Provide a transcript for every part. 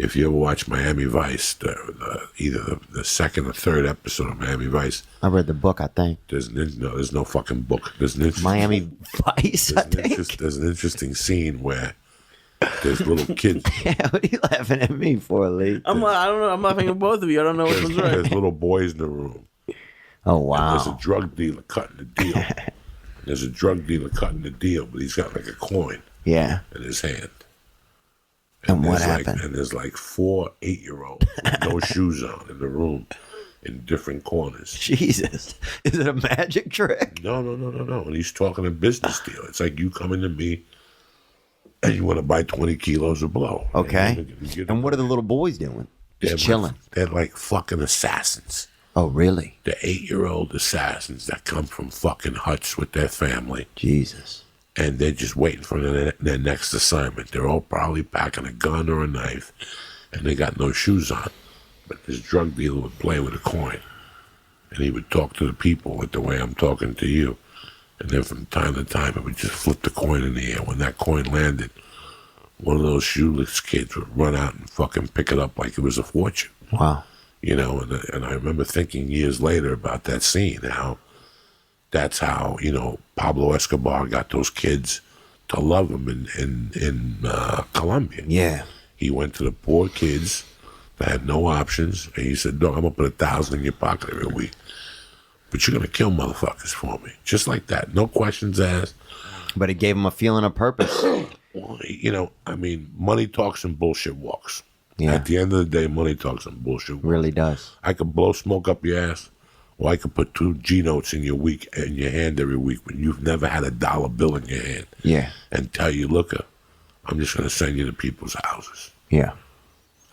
if you ever watch Miami Vice, either the second or third episode of Miami Vice. I read the book, I think. There's no fucking book. There's Miami Vice, I think. There's an interesting scene where there's little kids. Yeah, what are you laughing at me for, Lee? I don't know. I'm laughing at both of you. I don't know which one's right. There's little boys in the room. Oh, wow. And there's a drug dealer cutting the deal. There's a drug dealer cutting the deal, but he's got like a coin Yeah. in his hand. And what there's happened? And there's like 4 8-year-olds with no shoes on in the room in different corners. Jesus. Is it a magic trick? No. And he's talking a business deal. It's like you coming to me and you want to buy 20 kilos of blow. Okay. And what are the little boys doing? Just chilling. They're like fucking assassins. Oh, really? The 8-year-old assassins that come from fucking huts with their family. Jesus. And they're just waiting for their next assignment. They're all probably packing a gun or a knife, and they got no shoes on. But this drug dealer would play with a coin, and he would talk to the people with the way I'm talking to you. And then from time to time, it would just flip the coin in the air. When that coin landed, one of those shoeless kids would run out and fucking pick it up like it was a fortune. Wow. You know, and I remember thinking years later about that scene, how that's how, you know, Pablo Escobar got those kids to love him in Colombia. Yeah. He went to the poor kids that had no options, and he said, "Dog, I'm gonna put $1,000 in your pocket every week, but you're gonna kill motherfuckers for me." Just like that, no questions asked. But it gave him a feeling of purpose. Well, you know, I mean, money talks and bullshit walks. Yeah. At the end of the day, money talks and bullshit walks. Really does. I could blow smoke up your ass, or I could put 2 G notes in your hand every week when you've never had a dollar bill in your hand. Yeah. And tell you, look, I'm just going to send you to people's houses. Yeah.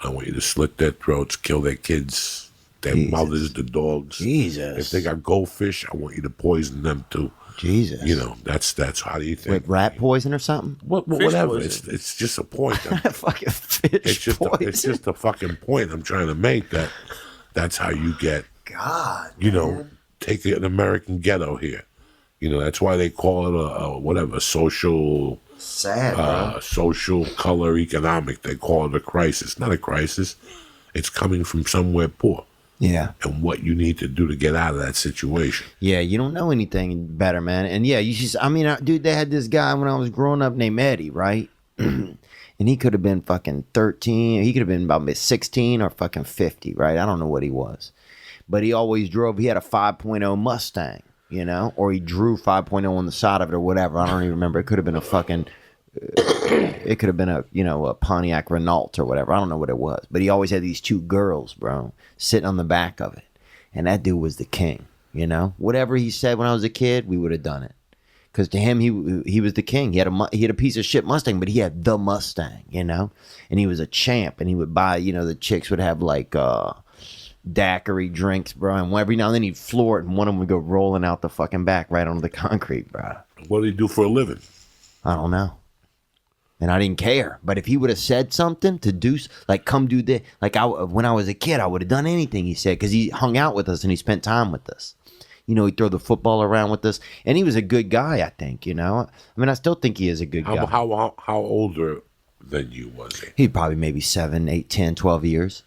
I want you to slit their throats, kill their kids, their mothers, the dogs. Jesus. If they got goldfish, I want you to poison them too. Jesus. You know, that's how do you think? With rat poison or something? Whatever. poison. It's just a point. Fucking fish poison. It's just a fucking point I'm trying to make, that's how you get, God, you know, take an American ghetto here. You know, that's why they call it a social, sad, bro. social color economic. They call it a crisis. Not a crisis. It's coming from somewhere poor. Yeah. And what you need to do to get out of that situation. Yeah, you don't know anything better, man. And yeah, you just, I mean, dude, they had this guy when I was growing up named Eddie, right? And he could have been fucking 13. He could have been about 16 or fucking 50, right? I don't know what he was. But he always drove, he had a 5.0 Mustang, you know? Or he drew 5.0 on the side of it or whatever. I don't even remember. It could have been a fucking, it could have been a Pontiac Renault or whatever. I don't know what it was. But he always had these 2 girls, bro, sitting on the back of it. And that dude was the king, you know? Whatever he said when I was a kid, we would have done it. Because to him, he was the king. He had a piece of shit Mustang, but he had the Mustang, you know? And he was a champ. And he would buy, you know, the chicks would have like daiquiri drinks, bro. And every now and then he'd floor it and one of them would go rolling out the fucking back right onto the concrete, bro. What did he do for a living? I don't know. And I didn't care. But if he would have said something to do, like, come do this, like, when I was a kid, I would have done anything he said because he hung out with us and he spent time with us. You know, he'd throw the football around with us. And he was a good guy, I think, you know. I mean, I still think he is a good guy. How older than you was he? He'd probably maybe 7, 8, 10, 12 years.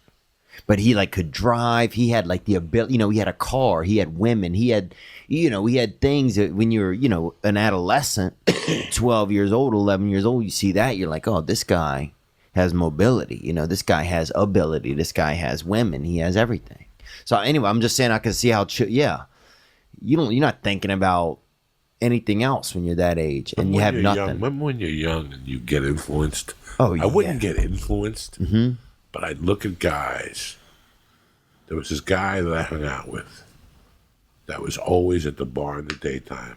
But he, like, could drive. He had, like, the ability, you know, he had a car. He had women. He had, you know, he had things that when you're, you know, an adolescent, 12 years old, 11 years old, you see that, you're like, oh, this guy has mobility. You know, this guy has ability. This guy has women. He has everything. So, anyway, I'm just saying I can see how, you're not thinking about anything else when you're that age and you have nothing. Remember when you're young and you get influenced? Oh, yeah. I wouldn't get influenced. Mm-hmm. But I'd look at guys. There was this guy that I hung out with that was always at the bar in the daytime.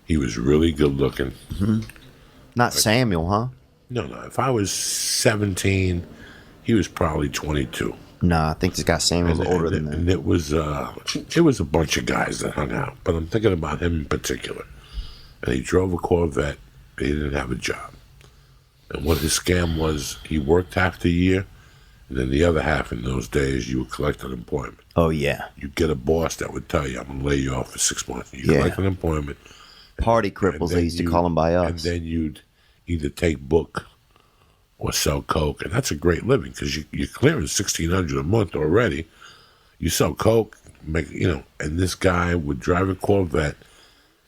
He was really good looking. Mm-hmm. Not Samuel, huh? No. If I was 17, he was probably 22. No, I think this guy Samuel's older than that. And it was a bunch of guys that hung out. But I'm thinking about him in particular. And he drove a Corvette. But he didn't have a job. And what his scam was, he worked half the year. And then the other half in those days, you would collect unemployment. Oh, yeah. You'd get a boss that would tell you, I'm going to lay you off for 6 months. You collect unemployment. Party cripples, they used to call them by us. And then you'd either take book or sell coke, and that's a great living because you're clearing $1,600 a month already. You sell coke, and this guy would drive a Corvette.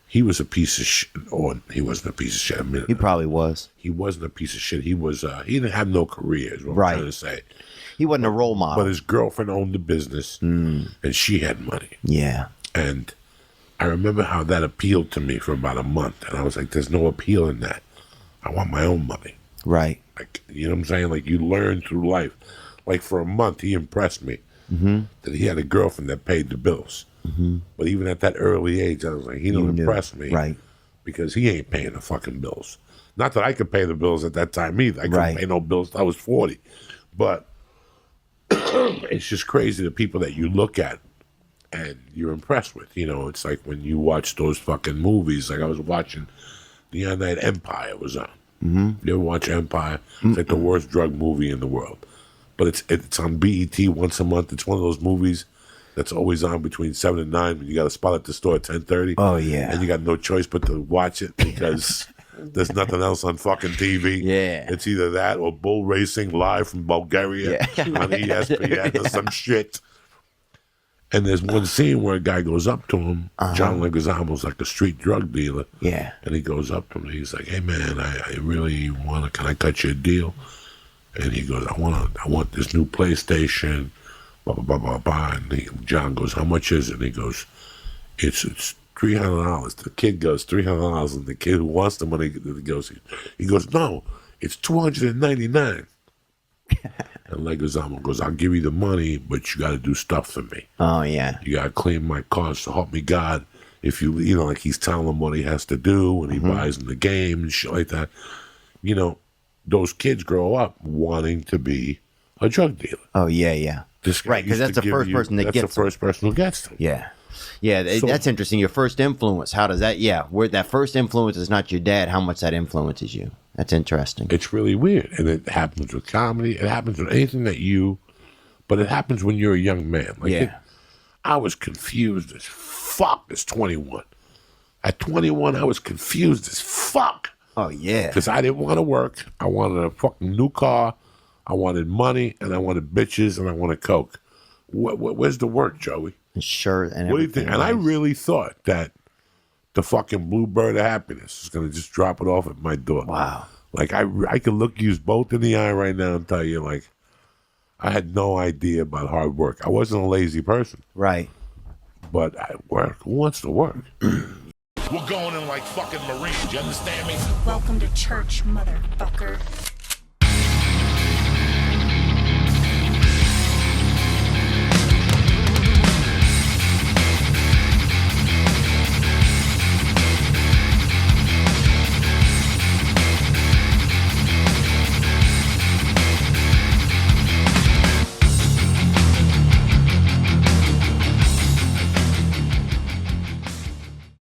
He was a piece of shit, or he wasn't a piece of shit. I mean, He probably was. he wasn't a piece of shit. He was. He didn't have no career. Is what Right. I'm trying to say. He wasn't a role model. But his girlfriend owned the business, and she had money. Yeah. And I remember how that appealed to me for about a month, and I was like, "There's no appeal in that. I want my own money." Right. Like, you know what I'm saying? Like, you learn through life. Like, for a month, he impressed me that he had a girlfriend that paid the bills. But even at that early age, I was like, he don't impress me, Right. because he ain't paying the fucking bills. Not that I could pay the bills at that time either. I couldn't Right. pay no bills till I was 40. But it's just crazy the people that you look at and you're impressed with. You know, it's like when you watch those fucking movies. Like I was watching the other night, Empire was on. You ever watch Empire? It's like the worst drug movie in the world. But it's on BET once a month. It's one of those movies that's always on between 7 and 9 when you got a spot at the store at 10:30. Oh, yeah. And you got no choice but to watch it because there's nothing else on fucking TV. Yeah. It's either that or bull racing live from Bulgaria on ESPN or some shit. And there's one scene where a guy goes up to him. John Leguizamo's like a street drug dealer. Yeah. And he goes up to him and he's like, "Hey man, I really want to, can I cut you a deal?" And he goes, I want this new PlayStation, blah, blah, blah, blah, blah. And John goes, "How much is it?" And he goes, it's $300. The kid goes, $300. And the kid who wants the money he goes, "No, it's $299. And Leguizamo goes, "I'll give you the money, but you got to do stuff for me. Oh, yeah. You got to clean my car, so help me God." If you know, like he's telling him what he has to do when he buys in the game and shit like that. You know, those kids grow up wanting to be a drug dealer. Oh, yeah, yeah. This guy Right, because used that's to the first give person that that's gets the first person who gets them. Yeah. Yeah, So- that's interesting. Your first influence, how does that, where that first influence is not your dad, how much that influences you. That's interesting. It's really weird. And it happens with comedy. It happens with anything but it happens when you're a young man. Like I was confused as fuck as 21. At 21, I was confused as fuck. Oh, yeah. Because I didn't want to work. I wanted a fucking new car. I wanted money, and I wanted bitches, and I wanted coke. Where's the work, Joey? Sure. And What do you think? And I really thought that the fucking blue bird of happiness is going to just drop it off at my door. Wow. Like, I could look you both in the eye right now and tell you, like, I had no idea about hard work. I wasn't a lazy person, Right. but I work. Who wants to work? We're going in like fucking Marines, you understand me? Welcome to church, motherfucker.